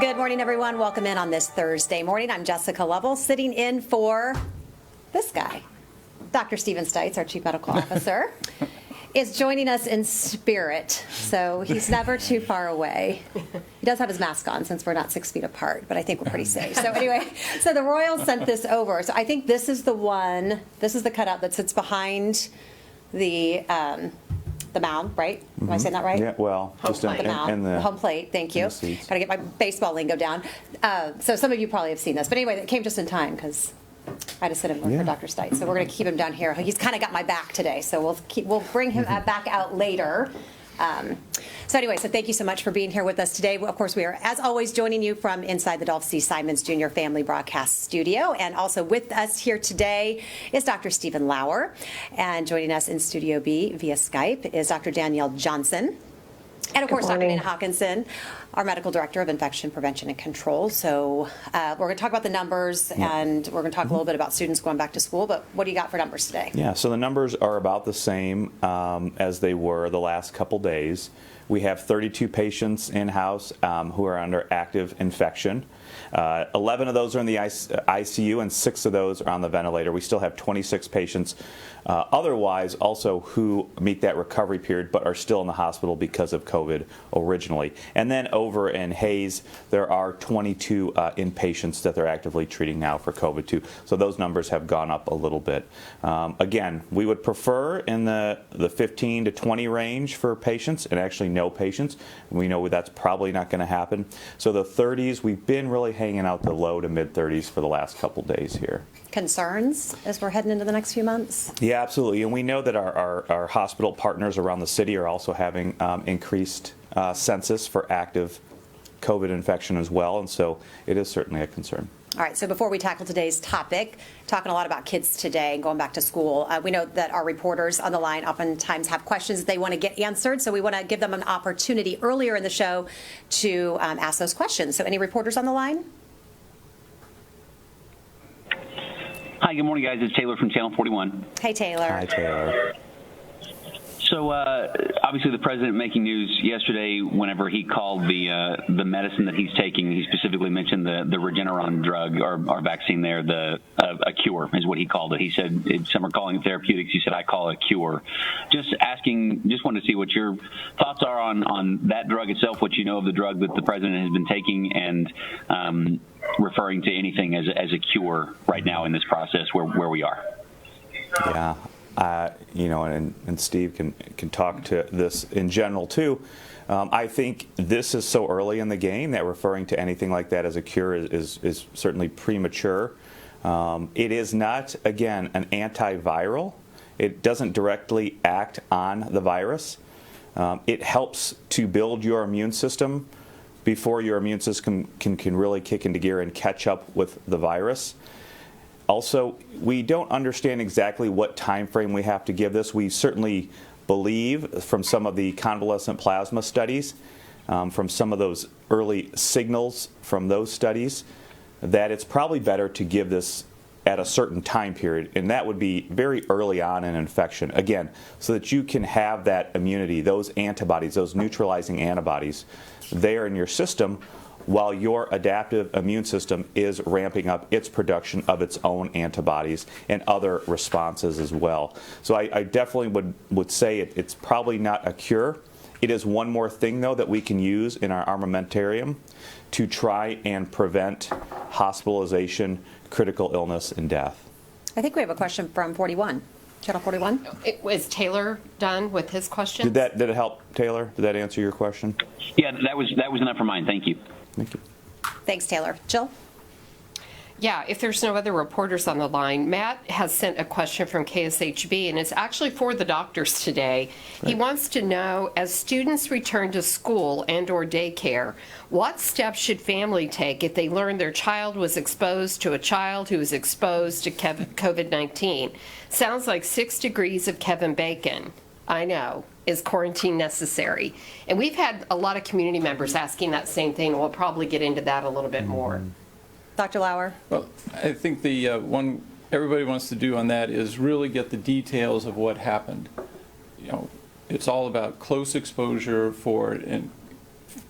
Good morning, everyone. Welcome in on this Thursday morning. I'm Jessica Lovell, sitting in for this guy. Dr. Stephen Stites, our Chief Medical Officer, is joining us in spirit, so he's never too far away. He does have his mask on since we're not 6 feet apart, but I think we're pretty safe. So anyway, so the Royals sent this over. So I think this is the one, this is the cutout that sits behind the mound, right? Am I saying that right? Yeah, well, just in the home plate. Thank you. Got to get my baseball lingo down. So some of you probably have seen this, but anyway, it came just in time because I had to sit in for Dr. Stites. So we're going to keep him down here. He's kind of got my back today, so we'll bring him back out later. So anyway, so thank you so much for being here with us today. Of course, we are, as always, joining you from inside the Dolph C. Simons Jr. Family Broadcast Studio. And also with us here today is Dr. Stephen Lauer. And joining us in Studio B via Skype is Dr. Danielle Johnson. And of course, Dr. Dana Hawkinson, our Medical Director of Infection Prevention and Control. So we're going to talk about the numbers, and we're going to talk a little bit about students going back to school. But what do you got for numbers today? Yeah, so the numbers are about the same as they were the last couple days. We have 32 patients in-house who are under active infection. 11 of those are in the ICU, and 6 of those are on the ventilator. We still have 26 patients otherwise also who meet that recovery period but are still in the hospital because of COVID originally. And then over in Hayes, there are 22 inpatients that they're actively treating now for COVID too. So those numbers have gone up a little bit. Again, we would prefer in the 15 to 20 range for patients, and actually no patients. We know that's probably not going to happen. So the 30s, we've been really hanging out the low to mid 30s for the last couple days here. Concerns as we're heading into the next few months? Yeah, absolutely. And we know that our hospital partners around the city are also having increased census for active COVID infection as well. And so it is certainly a concern. All right, so before we tackle today's topic, talking a lot about kids today and going back to school, we know that our reporters on the line oftentimes have questions that they want to get answered, so we want to give them an opportunity earlier in the show to ask those questions. So any reporters on the line? Hi, good morning, guys. It's Taylor from Channel 41. Hey, Taylor. Hi, Taylor. So obviously the president making news yesterday whenever he called the medicine that he's taking, he specifically mentioned the Regeneron drug or vaccine there, a cure is what he called it. He said some are calling it therapeutics. He said, I call it a cure. Just wanted to see what your thoughts are on that drug itself, what you know of the drug that the president has been taking, and referring to anything as a cure right now in this process where we are. Yeah. And Steve can talk to this in general too. I think this is so early in the game that referring to anything like that as a cure is certainly premature. It is not, again, an antiviral. It doesn't directly act on the virus. It helps to build your immune system before your immune system can really kick into gear and catch up with the virus. Also, we don't understand exactly what time frame we have to give this. We certainly believe from some of the convalescent plasma studies, from some of those early signals from those studies, that it's probably better to give this at a certain time period, and that would be very early on in infection, again, so that you can have that immunity, those antibodies, those neutralizing antibodies there in your system, while your adaptive immune system is ramping up its production of its own antibodies and other responses as well. So I definitely would say it's probably not a cure. It is one more thing, though, that we can use in our armamentarium to try and prevent hospitalization, critical illness, and death. I think we have a question from 41. Channel 41. Was Taylor done with his question? Did it help, Taylor? Did that answer your question? Yeah, that was enough for mine. Thank you. Thank you. Thanks, Taylor. Jill? Yeah, if there's no other reporters on the line, Matt has sent a question from KSHB, and it's actually for the doctors today. Right. He wants to know, as students return to school and/or daycare, what steps should family take if they learn their child was exposed to a child who was exposed to COVID-19? Sounds like 6 degrees of Kevin Bacon. I know. Is quarantine necessary? And we've had a lot of community members asking that same thing. We'll probably get into that a little bit more. Dr. Lauer? Well, I think the one everybody wants to do on that is really get the details of what happened. You know, it's all about close exposure for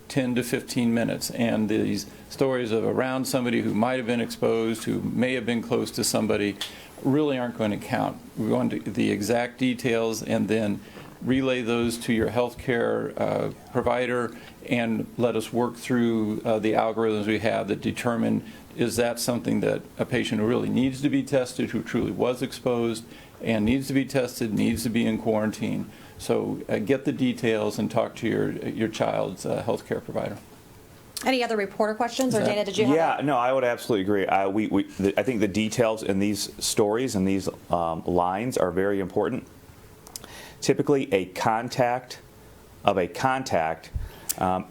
10 to 15 minutes. And these stories of around somebody who might have been exposed, who may have been close to somebody, really aren't going to count. We're going to the exact details and then relay those to your healthcare provider and let us work through the algorithms we have that determine, is that something that a patient who really needs to be tested, who truly was exposed and needs to be tested, needs to be in quarantine. So get the details and talk to your child's healthcare provider. Any other reporter questions, or Dana, did you have? Yeah, no, I would absolutely agree. I think the details in these stories and these lines are very important. Typically, a contact of a contact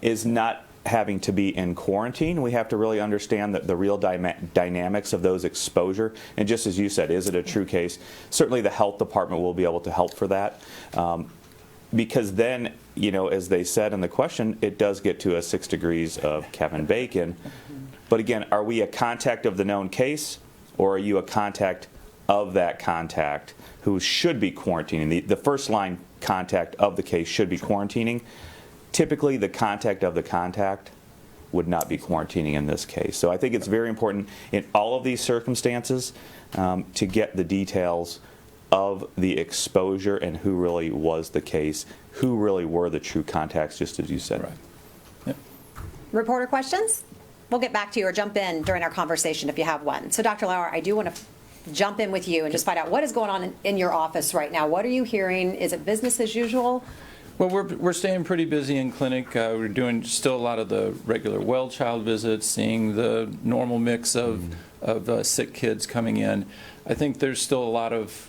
is not having to be in quarantine. We have to really understand the real dynamics of those exposure. And just as you said, is it a true case? Certainly the health department will be able to help for that. Because then, as they said in the question, it does get to a 6 degrees of Kevin Bacon. But again, are we a contact of the known case, or are you a contact of that contact who should be quarantining? The first line contact of the case should be quarantining. Typically, the contact of the contact would not be quarantining in this case. So I think it's very important in all of these circumstances to get the details of the exposure and who really was the case, who really were the true contacts, just as you said. Right. Yep. Reporter questions? We'll get back to you or jump in during our conversation if you have one. So Dr. Lauer, I do want to jump in with you and just find out what is going on in your office right now. What are you hearing? Is it business as usual? Well, we're staying pretty busy in clinic. We're doing still a lot of the regular well child visits, seeing the normal mix of sick kids coming in. I think there's still a lot of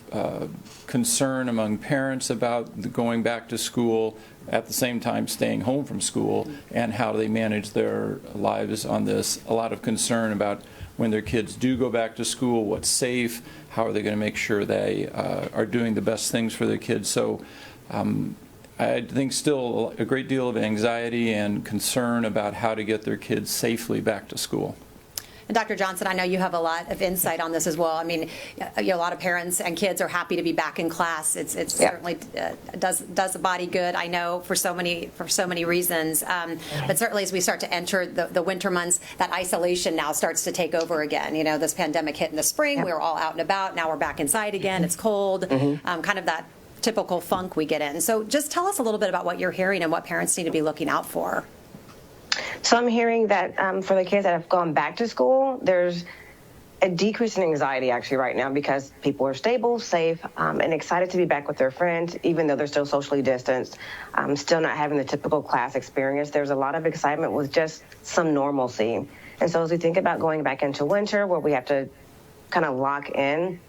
concern among parents about going back to school, at the same time staying home from school, and how they manage their lives on this. A lot of concern about when their kids do go back to school, what's safe, how are they going to make sure they are doing the best things for their kids. So I think still a great deal of anxiety and concern about how to get their kids safely back to school. And Dr. Johnson, I know you have a lot of insight on this as well. I mean, a lot of parents and kids are happy to be back in class. It certainly does the body good, I know, for so many reasons. But certainly as we start to enter the winter months, that isolation now starts to take over again. This pandemic hit in the spring. We were all out and about. Now we're back inside again. It's cold. Kind of that typical funk we get in. So just tell us a little bit about what you're hearing and what parents need to be looking out for. So I'm hearing that for the kids that have gone back to school, there's a decrease in anxiety actually right now because people are stable, safe, and excited to be back with their friends, even though they're still socially distanced, still not having the typical class experience. There's a lot of excitement with just some normalcy. And so as we think about going back into winter where we have to kind of lock in,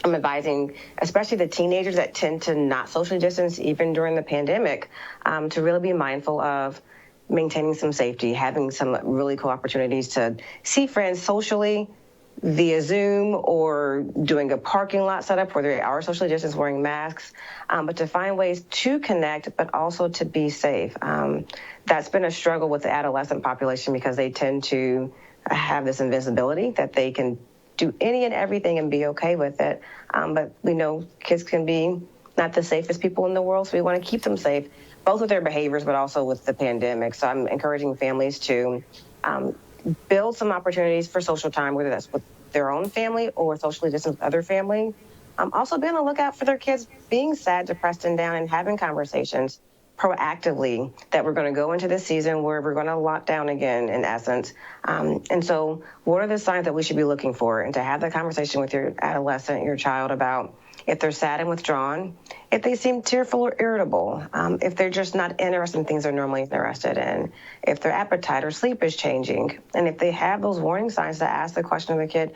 I'm advising, especially the teenagers that tend to not socially distance even during the pandemic, to really be mindful of maintaining some safety, having some really cool opportunities to see friends socially via Zoom or doing a parking lot setup where they are socially distanced wearing masks, but to find ways to connect, but also to be safe. That's been a struggle with the adolescent population because they tend to have this invisibility that they can do any and everything and be okay with it. But we know kids can be not the safest people in the world, so we want to keep them safe, both with their behaviors, but also with the pandemic. So I'm encouraging families to build some opportunities for social time, whether that's with their own family or socially distanced with other family. Also be on the lookout for their kids being sad, depressed, and down, and having conversations proactively that we're going to go into this season where we're going to lock down again, in essence. And so what are the signs that we should be looking for? And to have that conversation with your adolescent, your child, about if they're sad and withdrawn, if they seem tearful or irritable, if they're just not interested in things they're normally interested in, if their appetite or sleep is changing, and if they have those warning signs, to ask the question of the kid,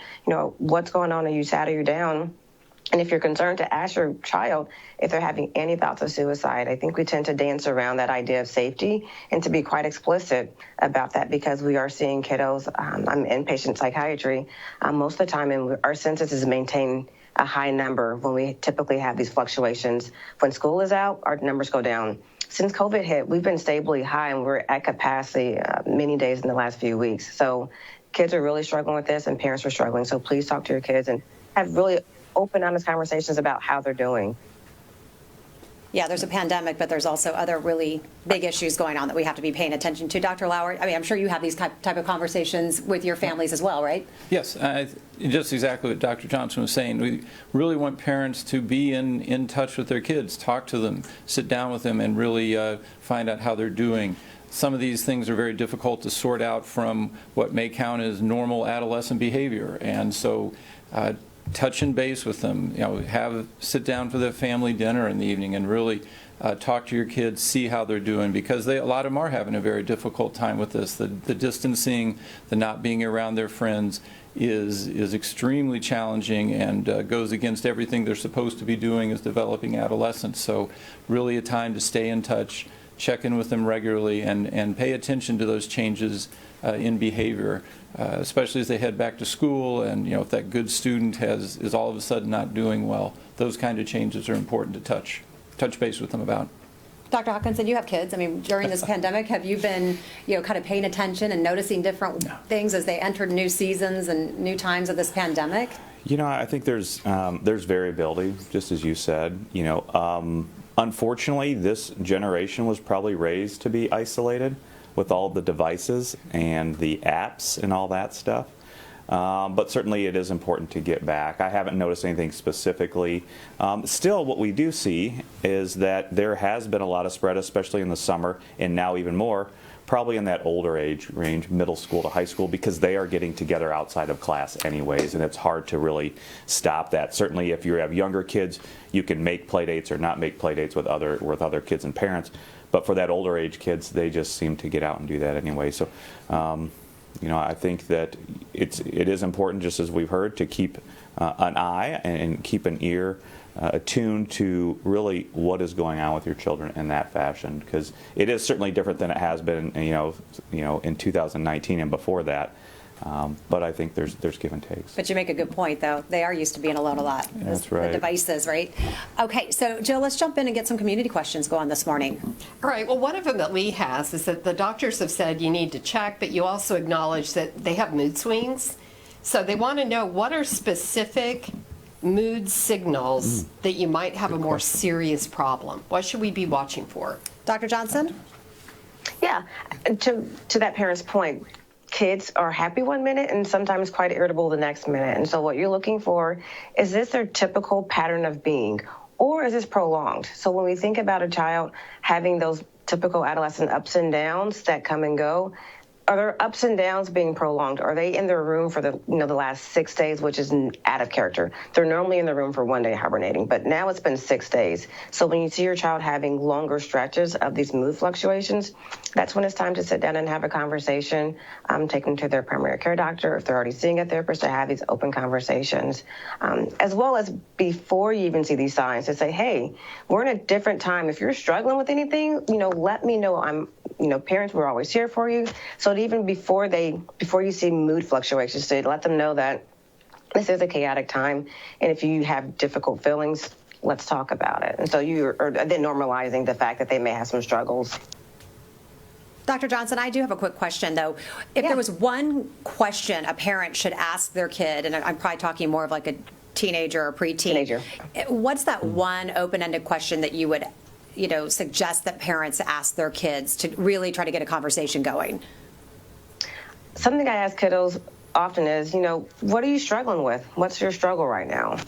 what's going on? Are you sad? Are you down? And if you're concerned, to ask your child if they're having any thoughts of suicide. I think we tend to dance around that idea of safety and to be quite explicit about that because we are seeing kiddos. I'm in inpatient psychiatry most of the time, and our census is maintained a high number when we typically have these fluctuations. When school is out, our numbers go down. Since COVID hit, we've been stably high, and we're at capacity many days in the last few weeks. So kids are really struggling with this, and parents are struggling. So please talk to your kids and have really open, honest conversations about how they're doing. Yeah, there's a pandemic, but there's also other really big issues going on that we have to be paying attention to. Dr. Lauer, I mean, I'm sure you have these type of conversations with your families as well, right? Yes, just exactly what Dr. Johnson was saying. We really want parents to be in touch with their kids, talk to them, sit down with them, and really find out how they're doing. Some of these things are very difficult to sort out from what may count as normal adolescent behavior, and so touch and base with them. Sit down for the family dinner in the evening and really talk to your kids, see how they're doing, because a lot of them are having a very difficult time with this. The distancing, the not being around their friends is extremely challenging and goes against everything they're supposed to be doing as developing adolescents. So really a time to stay in touch, check in with them regularly, and pay attention to those changes in behavior, especially as they head back to school, and if that good student is all of a sudden not doing well. Those kind of changes are important to touch base with them about. Dr. Hawkinson, you have kids. I mean, during this pandemic, have you been, kind of paying attention and noticing different things as they entered new seasons and new times of this pandemic? I think there's variability, just as you said. Unfortunately, this generation was probably raised to be isolated with all the devices and the apps and all that stuff. But certainly it is important to get back. I haven't noticed anything specifically. Still, what we do see is that there has been a lot of spread, especially in the summer, and now even more, probably in that older age range, middle school to high school, because they are getting together outside of class anyways, and it's hard to really stop that. Certainly if you have younger kids, you can make play dates or not make play dates with other kids and parents. But for that older age kids, they just seem to get out and do that anyway. So, I think that it is important, just as we've heard, to keep an eye and keep an ear attuned to really what is going on with your children in that fashion, because it is certainly different than it has been, in 2019 and before that. But I think there's give and takes. But you make a good point, though. They are used to being alone a lot. That's right. The devices, right? Okay, so Jill, let's jump in and get some community questions going this morning. All right. Well, one of them that Lee has is that the doctors have said you need to check, but you also acknowledge that they have mood swings. So they want to know what are specific mood signals that you might have a more serious problem. What should we be watching for? Dr. Johnson? Yeah, to that parent's point, kids are happy one minute and sometimes quite irritable the next minute. And so what you're looking for, is this their typical pattern of being, or is this prolonged? So when we think about a child having those typical adolescent ups and downs that come and go, are their ups and downs being prolonged? Are they in their room for the last 6 days, which is out of character? They're normally in the room for 1 day hibernating, but now it's been 6 days. So when you see your child having longer stretches of these mood fluctuations, that's when it's time to sit down and have a conversation, take them to their primary care doctor, if they're already seeing a therapist, to have these open conversations, as well as before you even see these signs, to say, hey, we're in a different time. If you're struggling with anything, let me know. Parents, we're always here for you. So even before you see mood fluctuations, to let them know that this is a chaotic time, and if you have difficult feelings, let's talk about it. And so you are then normalizing the fact that they may have some struggles. Dr. Johnson, I do have a quick question, though. If there was one question a parent should ask their kid, and I'm probably talking more of like a teenager or preteen, what's that one open-ended question that you would suggest that parents ask their kids to really try to get a conversation going? Something I ask kiddos often is, what are you struggling with? What's your struggle right now?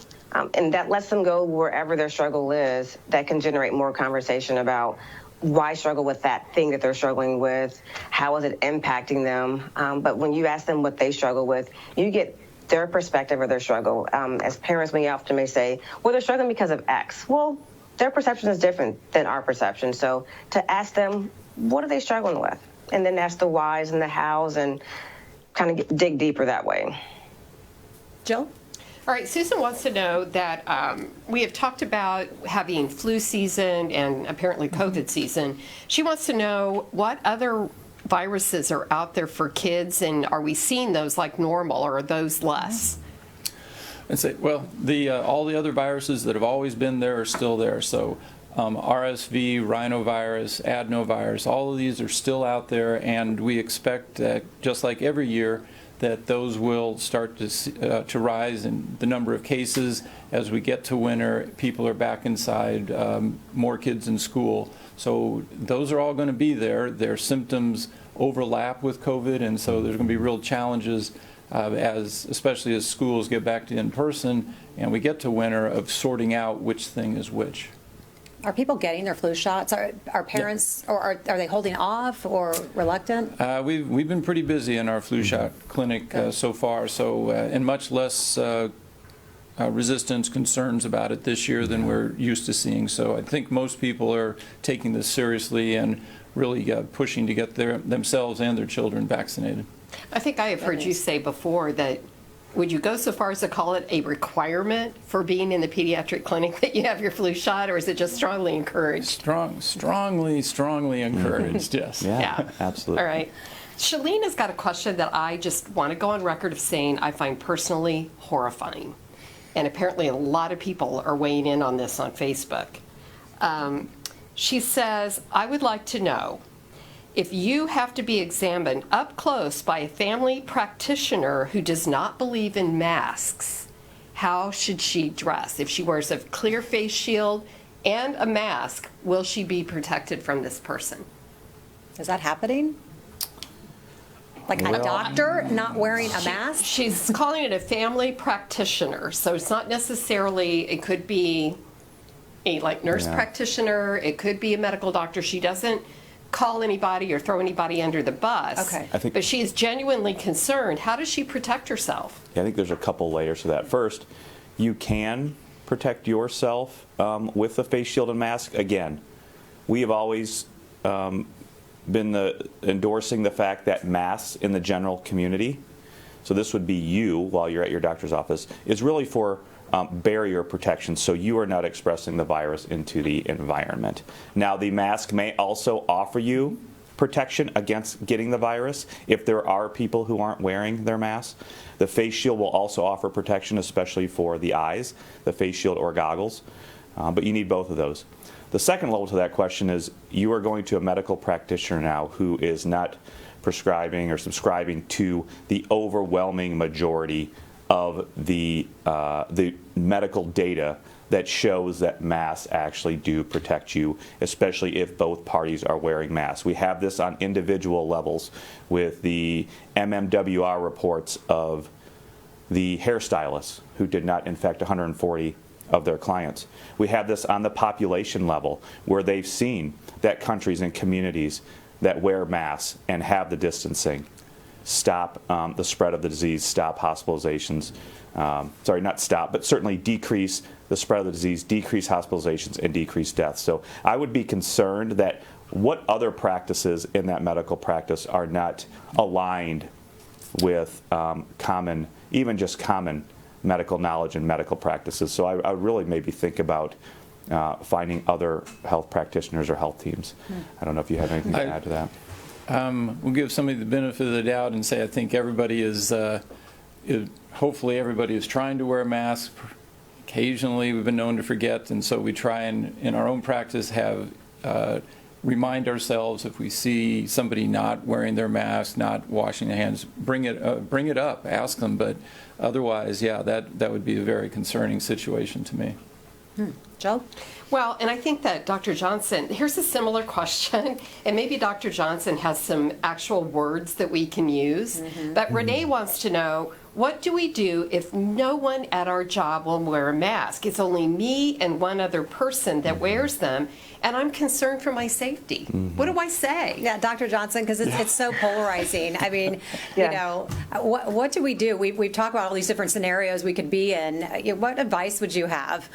And that lets them go wherever their struggle is. That can generate more conversation about why struggle with that thing that they're struggling with, how is it impacting them. But when you ask them what they struggle with, you get their perspective of their struggle. As parents, we often may say, well, they're struggling because of X. Well, their perception is different than our perception. So to ask them, what are they struggling with? And then ask the whys and the hows and kind of dig deeper that way. Jill? All right, Susan wants to know that we have talked about having flu season and apparently COVID season. She wants to know what other viruses are out there for kids, and are we seeing those like normal, or are those less? And say, well, all the other viruses that have always been there are still there. So RSV, rhinovirus, adenovirus, all of these are still out there, and we expect that, just like every year, that those will start to rise in the number of cases. As we get to winter, people are back inside, more kids in school. So those are all going to be there. Their symptoms overlap with COVID, and so there's going to be real challenges especially as schools get back to in-person and we get to winter, of sorting out which thing is which. Are people getting their flu shots? Are parents, or are they holding off or reluctant? We've been pretty busy in our flu shot clinic so far, and much less resistance concerns about it this year than we're used to seeing. So I think most people are taking this seriously and really pushing to get themselves and their children vaccinated. I think I have heard you say before that, would you go so far as to call it a requirement for being in the pediatric clinic that you have your flu shot, or is it just strongly encouraged? Strongly encouraged, yes. Yeah, absolutely. All right. Shalene has got a question that I just want to go on record of saying I find personally horrifying. And apparently a lot of people are weighing in on this on Facebook. She says, I would like to know, if you have to be examined up close by a family practitioner who does not believe in masks, how should she dress? If she wears a clear face shield and a mask, will she be protected from this person? Is that happening? Like a doctor not wearing a mask? She's calling it a family practitioner, so it's not necessarily, it could be a nurse practitioner, it could be a medical doctor. She doesn't call anybody or throw anybody under the bus. Okay. But she is genuinely concerned. How does she protect herself? Yeah, I think there's a couple layers to that. First, you can protect yourself with a face shield and mask. Again, we have always been endorsing the fact that masks in the general community, so this would be you while you're at your doctor's office, is really for barrier protection, so you are not expressing the virus into the environment. Now, the mask may also offer you protection against getting the virus if there are people who aren't wearing their masks. The face shield will also offer protection, especially for the eyes, the face shield or goggles, but you need both of those. The second level to that question is, you are going to a medical practitioner now who is not prescribing or subscribing to the overwhelming majority of the medical data that shows that masks actually do protect you, especially if both parties are wearing masks. We have this on individual levels with the MMWR reports of the hairstylists who did not infect 140 of their clients. We have this on the population level, where they've seen that countries and communities that wear masks and have the distancing stop the spread of the disease, stop hospitalizations, sorry, not stop, but certainly decrease the spread of the disease, decrease hospitalizations, and decrease deaths. So I would be concerned that what other practices in that medical practice are not aligned with common, even just common medical knowledge and medical practices. So I would really maybe think about finding other health practitioners or health teams. I don't know if you have anything to add to that. We'll give somebody the benefit of the doubt and say I think everybody hopefully everybody is trying to wear a mask. Occasionally we've been known to forget, and so we try and in our own practice have remind ourselves if we see somebody not wearing their mask, not washing their hands, bring it up, ask them. But otherwise, yeah, that would be a very concerning situation to me. Joe? Well, and I think that Dr. Johnson, here's a similar question, and maybe Dr. Johnson has some actual words that we can use, but Renee wants to know, what do we do if no one at our job will wear a mask? It's only me and one other person that wears them, and I'm concerned for my safety. What do I say? Yeah, Dr. Johnson, because it's so polarizing. I mean, you know, what do we do? We've talked about all these different scenarios we could be in. What advice would you have?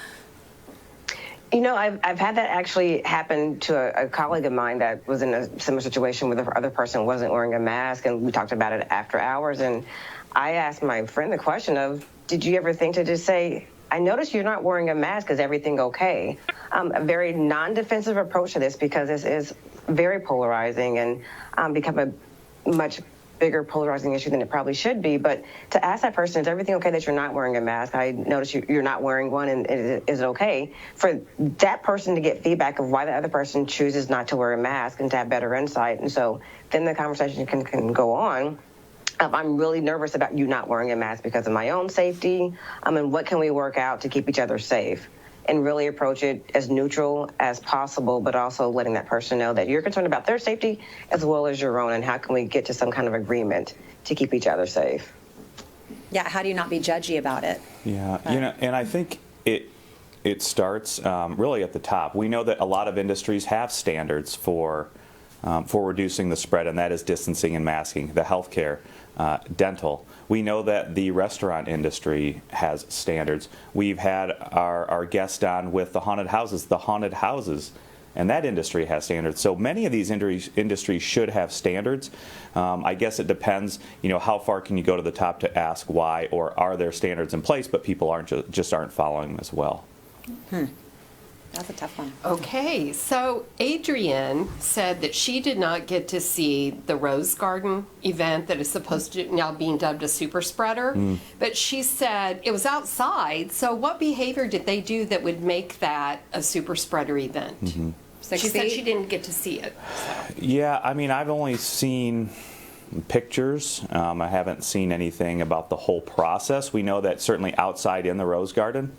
You know, I've had that actually happen to a colleague of mine that was in a similar situation where the other person wasn't wearing a mask, and we talked about it after hours. And I asked my friend the question of, did you ever think to just say, I noticed you're not wearing a mask, is everything okay? A very non-defensive approach to this, because this is very polarizing and become a much bigger polarizing issue than it probably should be. But to ask that person, is everything okay that you're not wearing a mask? I notice you're not wearing one, and is it okay? For that person to get feedback of why the other person chooses not to wear a mask and to have better insight. And so then the conversation can go on. I'm really nervous about you not wearing a mask because of my own safety. And what can we work out to keep each other safe? And really approach it as neutral as possible, but also letting that person know that you're concerned about their safety as well as your own, and how can we get to some kind of agreement to keep each other safe? Yeah, how do you not be judgy about it? Yeah, and I think it starts really at the top. We know that a lot of industries have standards for reducing the spread, and that is distancing and masking. The healthcare, dental. We know that the restaurant industry has standards. We've had our guest on with the haunted houses. The haunted houses and that industry has standards. So many of these industries should have standards. I guess it depends, how far can you go to the top to ask why, or are there standards in place, but people aren't following them as well. That's a tough one. Okay, so Adrienne said that she did not get to see the Rose Garden event that is supposed to now being dubbed a super spreader, but she said it was outside, so what behavior did they do that would make that a super spreader event? She said she didn't get to see it. So. Yeah, I've only seen pictures. I haven't seen anything about the whole process. We know that certainly outside in the Rose Garden,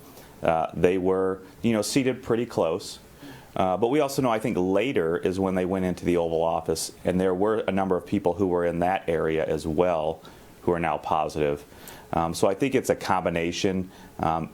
they were, seated pretty close. But we also know, I think later is when they went into the Oval Office, and there were a number of people who were in that area as well who are now positive. So I think it's a combination,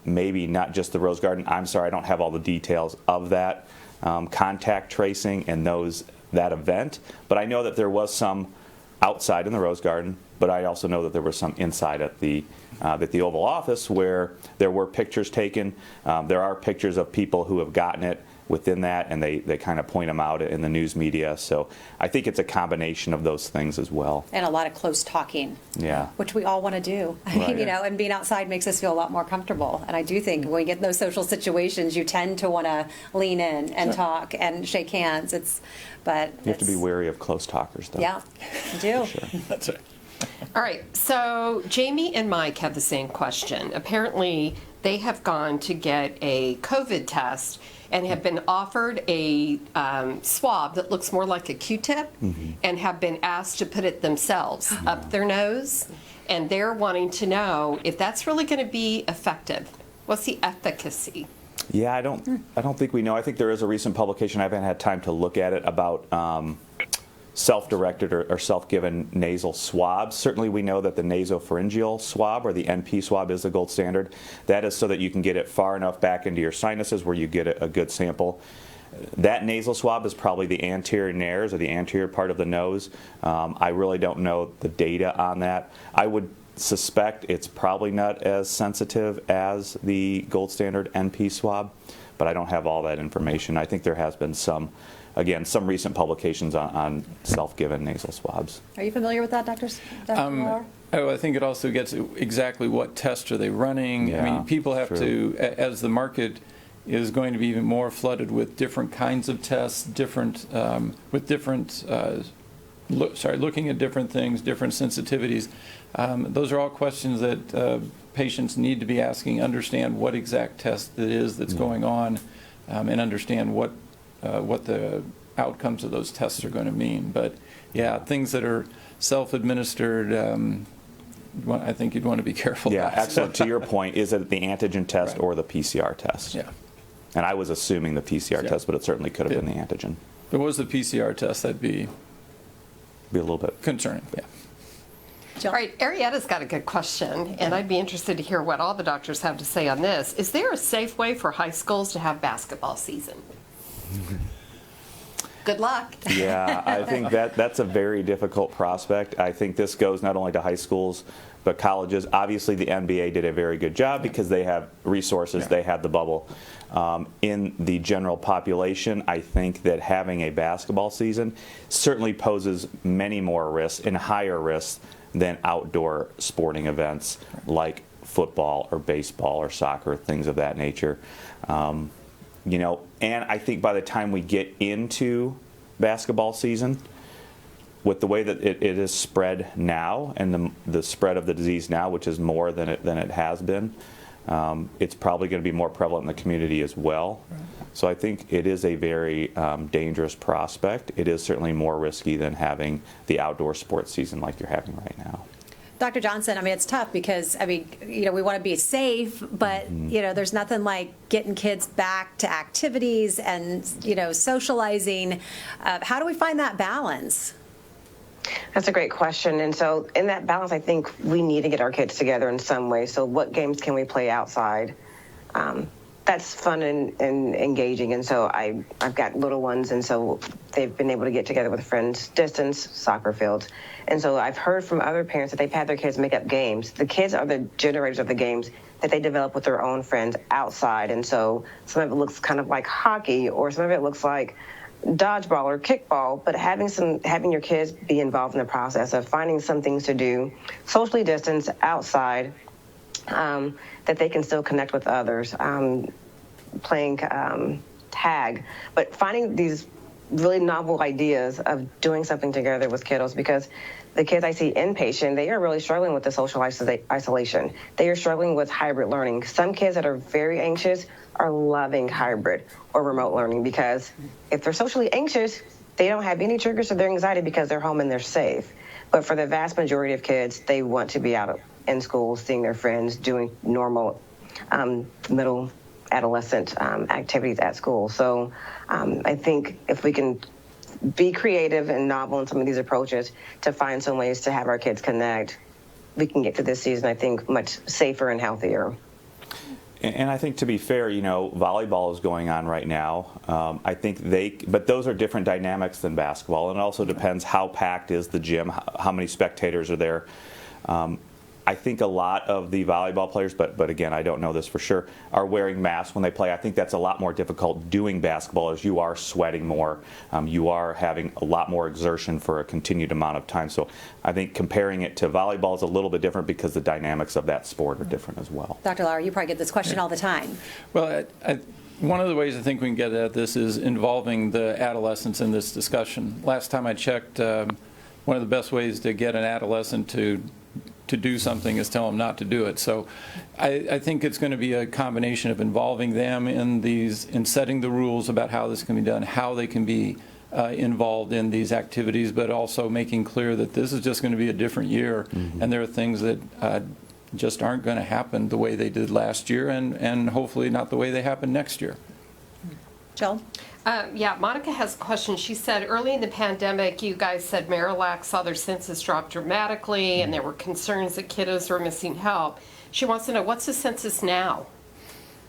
maybe not just the Rose Garden. I'm sorry, I don't have all the details of that contact tracing and that event. But I know that there was some outside in the Rose Garden, but I also know that there was some inside at the Oval Office where there were pictures taken. There are pictures of people who have gotten it within that, and they kind of point them out in the news media. So I think it's a combination of those things as well. And a lot of close talking. Yeah. Which we all want to do. And being outside makes us feel a lot more comfortable. And I do think when we get in those social situations, you tend to want to lean in and talk and shake hands. You have to be wary of close talkers, though. Yeah, you do. Sure. That's right. All right, so Jamie and Mike have the same question. Apparently, they have gone to get a COVID test and have been offered a swab that looks more like a Q-tip, and have been asked to put it themselves up their nose, and they're wanting to know if that's really going to be effective. What's the efficacy? Yeah, I don't think we know. I think there is a recent publication, I haven't had time to look at it, about self-directed or self-given nasal swabs. Certainly we know that the nasopharyngeal swab, or the NP swab, is the gold standard. That is so that you can get it far enough back into your sinuses where you get a good sample. That nasal swab is probably the anterior nares, or the anterior part of the nose. I really don't know the data on that. I would suspect it's probably not as sensitive as the gold standard NP swab, but I don't have all that information. I think there has been some recent publications on self-given nasal swabs. Are you familiar with that, Dr. Lauer? I think it also gets exactly what tests are they running. Yeah, people have to, as the market is going to be even more flooded with different kinds of tests, looking at different things, different sensitivities. Those are all questions that patients need to be asking, understand what exact test it is that's going on, and understand what the outcomes of those tests are going to mean. But yeah, things that are self-administered, I think you'd want to be careful about. Yeah, excellent. To your point, is it the antigen test or the PCR test? Yeah. And I was assuming the PCR test, but it certainly could have been the antigen. If it was the PCR test, that'd be a little bit concerning. Yeah. All right, Arietta's got a good question, and I'd be interested to hear what all the doctors have to say on this. Is there a safe way for high schools to have basketball season? Good luck. Yeah, I think that's a very difficult prospect. I think this goes not only to high schools, but colleges. Obviously, the NBA did a very good job because they have resources, they had the bubble. In the general population, I think that having a basketball season certainly poses many more risks and higher risks than outdoor sporting events like football or baseball or soccer, things of that nature. And I think by the time we get into basketball season, with the way that it is spread now, and the spread of the disease now, which is more than it has been, it's probably going to be more prevalent in the community as well. Right. So I think it is a very dangerous prospect. It is certainly more risky than having the outdoor sports season like you're having right now. Dr. Johnson, I mean, it's tough because, I mean, we want to be safe, but, there's nothing like getting kids back to activities and, socializing. How do we find that balance? That's a great question. And so in that balance, I think we need to get our kids together in some way. So what games can we play outside? That's fun and engaging. And so I've got little ones, and so they've been able to get together with friends, distance, soccer fields. And so I've heard from other parents that they've had their kids make up games. The kids are the generators of the games that they develop with their own friends outside. And so some of it looks kind of like hockey, or some of it looks like dodgeball or kickball, but having your kids be involved in the process of finding some things to do, socially distanced outside, that they can still connect with others, playing tag, but finding these really novel ideas of doing something together with kiddos, because the kids I see inpatient, they are really struggling with the social isolation. They are struggling with hybrid learning. Some kids that are very anxious are loving hybrid or remote learning, because if they're socially anxious, they don't have any triggers to their anxiety because they're home and they're safe. But for the vast majority of kids, they want to be out in school, seeing their friends, doing normal middle adolescent activities at school. So I think if we can be creative and novel in some of these approaches to find some ways to have our kids connect, we can get to this season, I think, much safer and healthier. And I think, to be fair, volleyball is going on right now. I think but those are different dynamics than basketball, and it also depends how packed is the gym, how many spectators are there. I think a lot of the volleyball players, but again, I don't know this for sure, are wearing masks when they play. I think that's a lot more difficult doing basketball, as you are sweating more. You are having a lot more exertion for a continued amount of time. So I think comparing it to volleyball is a little bit different because the dynamics of that sport are different as well. Dr. Lauer, you probably get this question all the time. Well, one of the ways I think we can get at this is involving the adolescents in this discussion. Last time I checked, one of the best ways to get an adolescent to do something is tell them not to do it. So I think it's going to be a combination of involving them in setting the rules about how this can be done, how they can be involved in these activities, but also making clear that this is just going to be a different year, and there are things that just aren't going to happen the way they did last year, and hopefully not the way they happen next year. Jill? Yeah, Monica has a question. She said early in the pandemic, you guys said Marillac saw their census drop dramatically, and there were concerns that kiddos were missing help. She wants to know, what's the census now?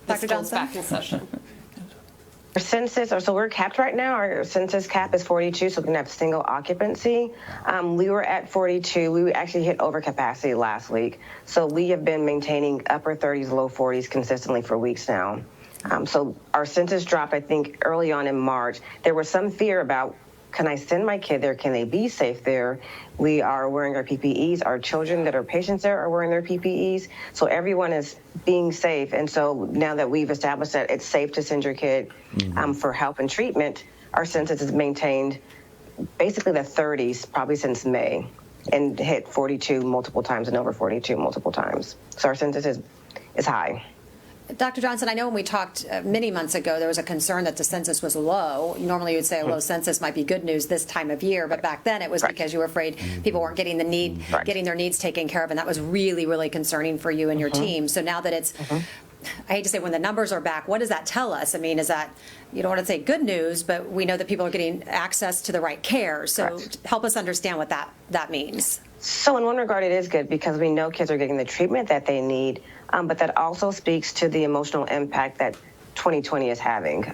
Dr. Johnson? Back in session. Our census, so we're capped right now. Our census cap is 42, so we can have single occupancy. We were at 42. We actually hit overcapacity last week. So we have been maintaining upper 30s, low 40s consistently for weeks now. So our census dropped, I think, early on in March. There was some fear about, can I send my kid there? Can they be safe there? We are wearing our PPEs. Our children that are patients there are wearing their PPEs. So everyone is being safe. And so now that we've established that it's safe to send your kid for help and treatment, our census is maintained basically the 30s probably since May, and hit 42 multiple times and over 42 multiple times. So our census is high. Dr. Johnson, I know when we talked many months ago, there was a concern that the census was low. Normally you would say a low census might be good news this time of year, but back then it was because you were afraid people weren't getting getting their needs taken care of, and that was really, really concerning for you and your team. So now that it's, I hate to say when the numbers are back, what does that tell us? I mean, is that, you don't want to say good news, but we know that people are getting access to the right care. So help us understand what that means. So in one regard, it is good because we know kids are getting the treatment that they need, but that also speaks to the emotional impact that 2020 is having.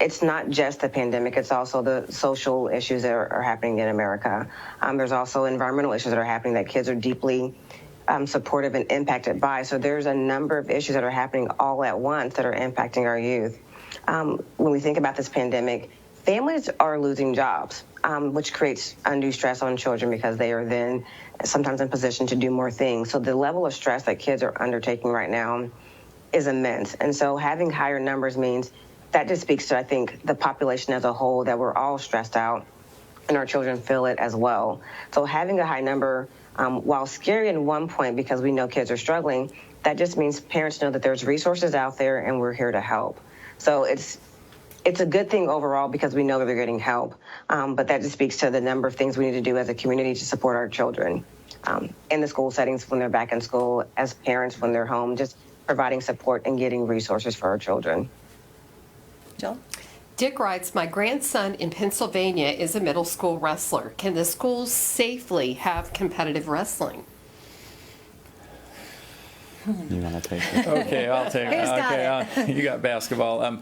It's not just the pandemic, it's also the social issues that are happening in America. There's also environmental issues that are happening that kids are deeply supportive and impacted by. So there's a number of issues that are happening all at once that are impacting our youth. When we think about this pandemic, families are losing jobs, which creates undue stress on children because they are then sometimes in position to do more things. So the level of stress that kids are undertaking right now is immense. And so having higher numbers means that just speaks to, I think, the population as a whole, that we're all stressed out and our children feel it as well. So having a high number, while scary in one point because we know kids are struggling, that just means parents know that there's resources out there and we're here to help. So it's a good thing overall because we know that they're getting help, but that just speaks to the number of things we need to do as a community to support our children. in the school settings when they're back in school, as parents when they're home, just providing support and getting resources for our children. Jill? Dick writes, my grandson in Pennsylvania is a middle school wrestler. Can the schools safely have competitive wrestling? You want to take it? Okay, I'll take it. Who's got Okay, you got basketball.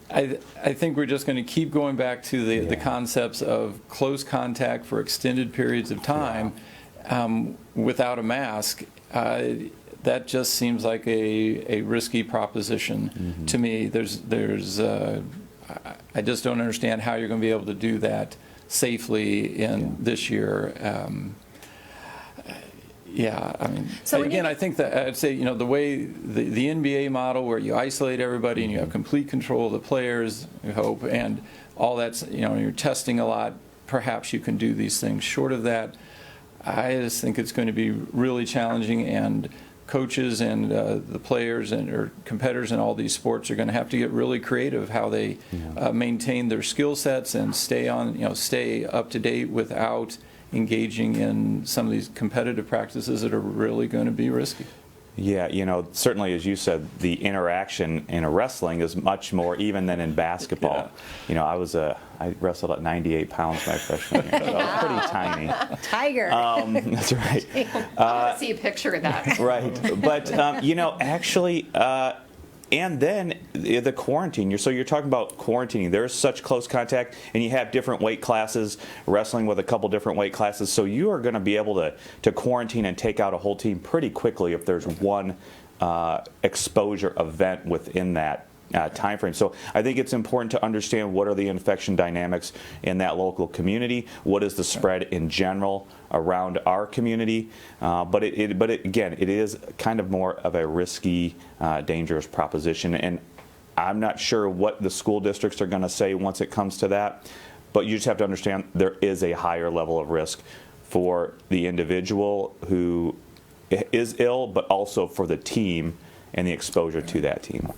I think we're just going to keep going back to the concepts of close contact for extended periods of time without a mask. That just seems like a risky proposition to me. I just don't understand how you're going to be able to do that safely in this year. I mean, So again, I think that I'd say, the way the NBA model where you isolate everybody and you have complete control of the players, I hope, and all that's, you're testing a lot, perhaps you can do these things. Short of that, I just think it's going to be really challenging, and coaches and the players or competitors in all these sports are going to have to get really creative how they maintain their skill sets and stay up to date without engaging in some of these competitive practices that are really going to be risky. Yeah, certainly, as you said, the interaction in a wrestling is much more even than in basketball. I wrestled at 98 pounds my freshman year, so I was pretty tiny. Tiger. That's right. I want to see a picture of that. Right, but actually, and then the quarantine. So you're talking about quarantining. There's such close contact, and you have different weight classes, wrestling with a couple different weight classes. So you are going to be able to quarantine and take out a whole team pretty quickly if there's one exposure event within that time frame. So I think it's important to understand what are the infection dynamics in that local community, what is the spread in general around our community, but again, it is kind of more of a risky, dangerous proposition, and I'm not sure what the school districts are going to say once it comes to that, but you just have to understand there is a higher level of risk for the individual who is ill, but also for the team and the exposure to that team.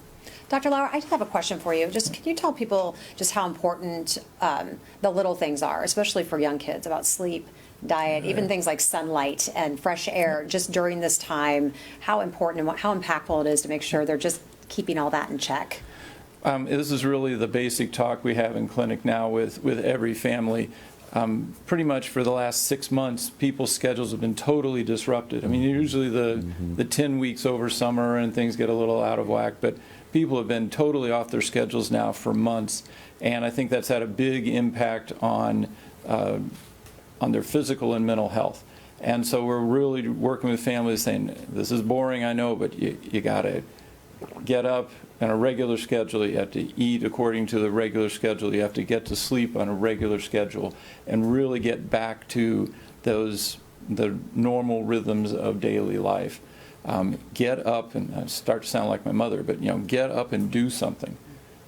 Dr. Lauer, I just have a question for you. Can you tell people just how important the little things are, especially for young kids, about sleep, diet, even things like sunlight and fresh air, just during this time, how important and how impactful it is to make sure they're just keeping all that in check? This is really the basic talk we have in clinic now with every family. Pretty much for the last 6 months, people's schedules have been totally disrupted. I mean, usually the 10 weeks over summer and things get a little out of whack, but people have been totally off their schedules now for months, and I think that's had a big impact on their physical and mental health. And so we're really working with families saying, this is boring, I know, but you got to get up on a regular schedule. You have to eat according to the regular schedule. You have to get to sleep on a regular schedule and really get back to the normal rhythms of daily life. Get up, and I start to sound like my mother, but get up and do something.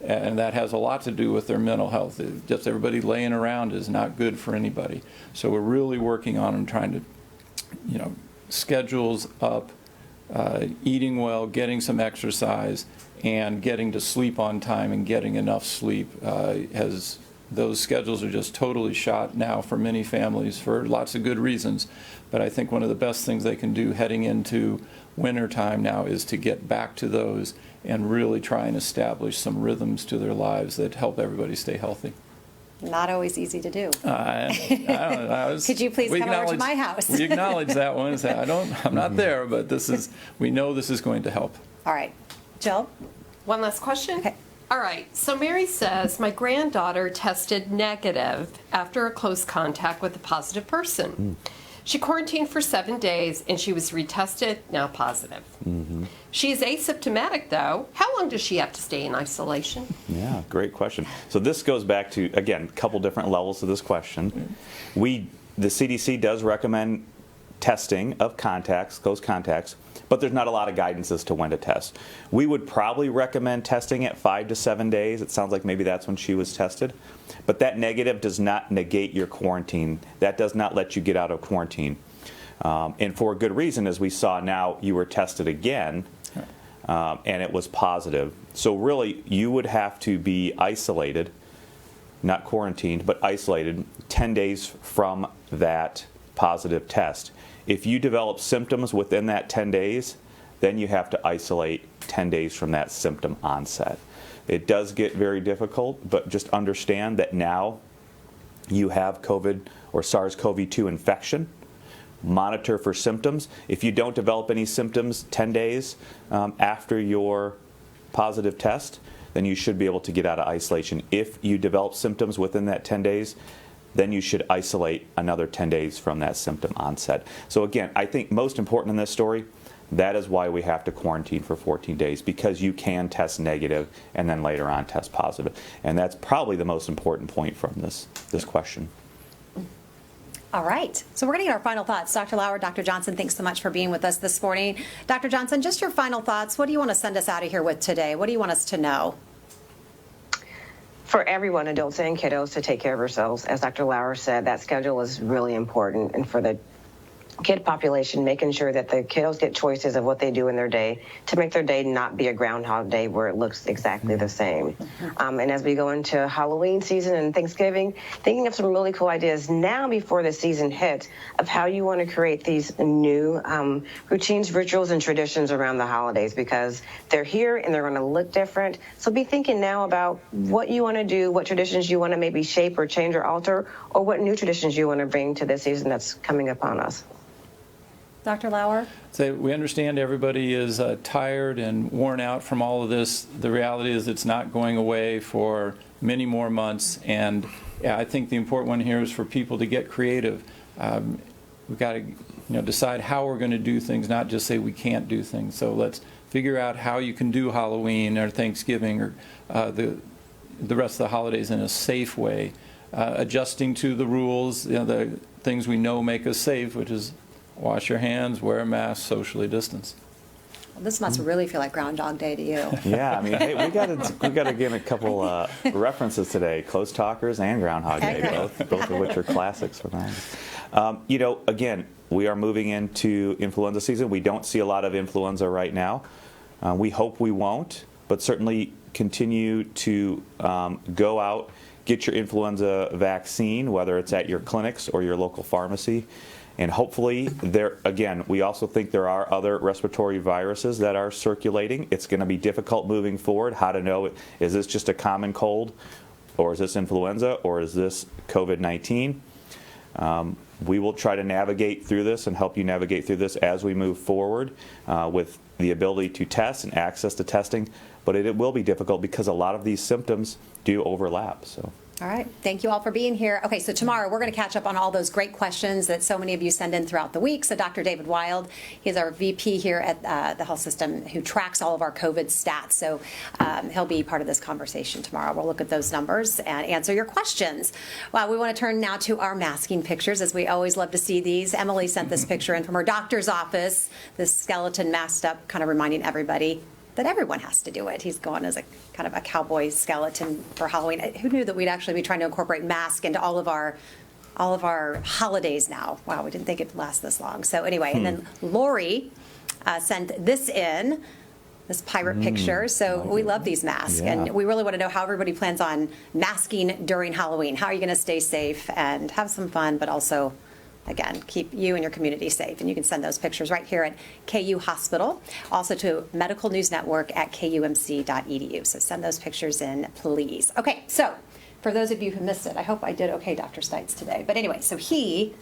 And that has a lot to do with their mental health. Just everybody laying around is not good for anybody. So we're really working on and trying to, schedules up, eating well, getting some exercise, and getting to sleep on time and getting enough sleep. Those schedules are just totally shot now for many families for lots of good reasons. But I think one of the best things they can do heading into winter time now is to get back to those and really try and establish some rhythms to their lives that help everybody stay healthy. Not always easy to do. Could you please come over to my house? We acknowledge that one and say, I'm not there, but we know this is going to help. All right. Jill? One last question? Okay. All right. So Mary says, my granddaughter tested negative after a close contact with a positive person. She quarantined for 7 days, and she was retested, now positive. She is asymptomatic, though. How long does she have to stay in isolation? Yeah, great question. So this goes back to, again, a couple different levels to this question. The CDC does recommend testing of contacts, close contacts, but there's not a lot of guidance as to when to test. We would probably recommend testing at 5 to 7 days. It sounds like maybe that's when she was tested. But that negative does not negate your quarantine. That does not let you get out of quarantine. And for a good reason, as we saw now, you were tested again, and it was positive. So really, you would have to be isolated, not quarantined, but isolated 10 days from that positive test. If you develop symptoms within that 10 days, then you have to isolate 10 days from that symptom onset. It does get very difficult, but just understand that now you have COVID or SARS-CoV-2 infection. Monitor for symptoms. If you don't develop any symptoms 10 days after your positive test, then you should be able to get out of isolation. If you develop symptoms within that 10 days, then you should isolate another 10 days from that symptom onset. So again, I think most important in this story, that is why we have to quarantine for 14 days, because you can test negative and then later on test positive. And that's probably the most important point from this question. All right. So we're going to get our final thoughts. Dr. Lauer, Dr. Johnson, thanks so much for being with us this morning. Dr. Johnson, just your final thoughts. What do you want to send us out of here with today? What do you want us to know? For everyone, adults and kiddos, to take care of ourselves. As Dr. Lauer said, that schedule is really important. And for the kid population, making sure that the kiddos get choices of what they do in their day to make their day not be a Groundhog Day where it looks exactly the same. And as we go into Halloween season and Thanksgiving, thinking of some really cool ideas now before the season hits of how you want to create these new routines, rituals, and traditions around the holidays, because they're here and they're going to look different. So be thinking now about what you want to do, what traditions you want to maybe shape or change or alter, or what new traditions you want to bring to this season that's coming upon us. Dr. Lauer? So we understand everybody is tired and worn out from all of this. The reality is it's not going away for many more months. And yeah, I think the important one here is for people to get creative. We've got to decide how we're going to do things, not just say we can't do things. So let's figure out how you can do Halloween or Thanksgiving or the rest of the holidays in a safe way, adjusting to the rules, the things we know make us safe, which is wash your hands, wear a mask, socially distance. Well, this must really feel like Groundhog Day to you. Yeah, I mean, hey, we got to give a couple references today: Close Talkers and Groundhog Day, both of which are classics for them. Again, we are moving into influenza season. We don't see a lot of influenza right now. We hope we won't, but certainly continue to go out, get your influenza vaccine, whether it's at your clinics or your local pharmacy. And hopefully, we also think there are other respiratory viruses that are circulating. It's going to be difficult moving forward how to know, is this just a common cold, or is this influenza, or is this COVID-19? We will try to navigate through this and help you navigate through this as we move forward with the ability to test and access to testing. But it will be difficult because a lot of these symptoms do overlap. So. All right. Thank you all for being here. Okay, so tomorrow we're going to catch up on all those great questions that so many of you send in throughout the week. So Dr. David Wild, he's our VP here at the health system who tracks all of our COVID stats. So he'll be part of this conversation tomorrow. We'll look at those numbers and answer your questions. Well, we want to turn now to our masking pictures, as we always love to see these. Emily sent this picture in from her doctor's office, this skeleton masked up, kind of reminding everybody that everyone has to do it. He's gone as a kind of a cowboy skeleton for Halloween. Who knew that we'd actually be trying to incorporate masks into all of our holidays now? Wow, we didn't think it'd last this long. So anyway, and then Lori sent this in, this pirate picture. So we love these masks, and we really want to know how everybody plans on masking during Halloween. How are you going to stay safe and have some fun, but also, again, keep you and your community safe. And you can send those pictures right here at KU Hospital, also to Medical News Network at kumc.edu. So send those pictures in, please. Okay, so for those of you who missed it, I hope I did okay, Dr. Stites, today. But anyway, so he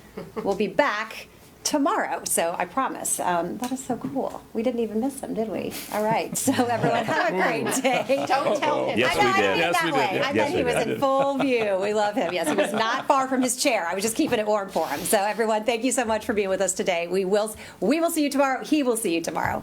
will be back tomorrow, so I promise. That is so cool. We didn't even miss him, did we? All right, so everyone have a great day. Don't tell him. Yes, I know, we did. I didn't mean Yes, that we way. did. I Yes, meant he we was did. in full view. We love him. Yes, he was not far from his chair. I was just keeping it warm for him. So everyone, thank you so much for being with us today. We will see you tomorrow. He will see you tomorrow.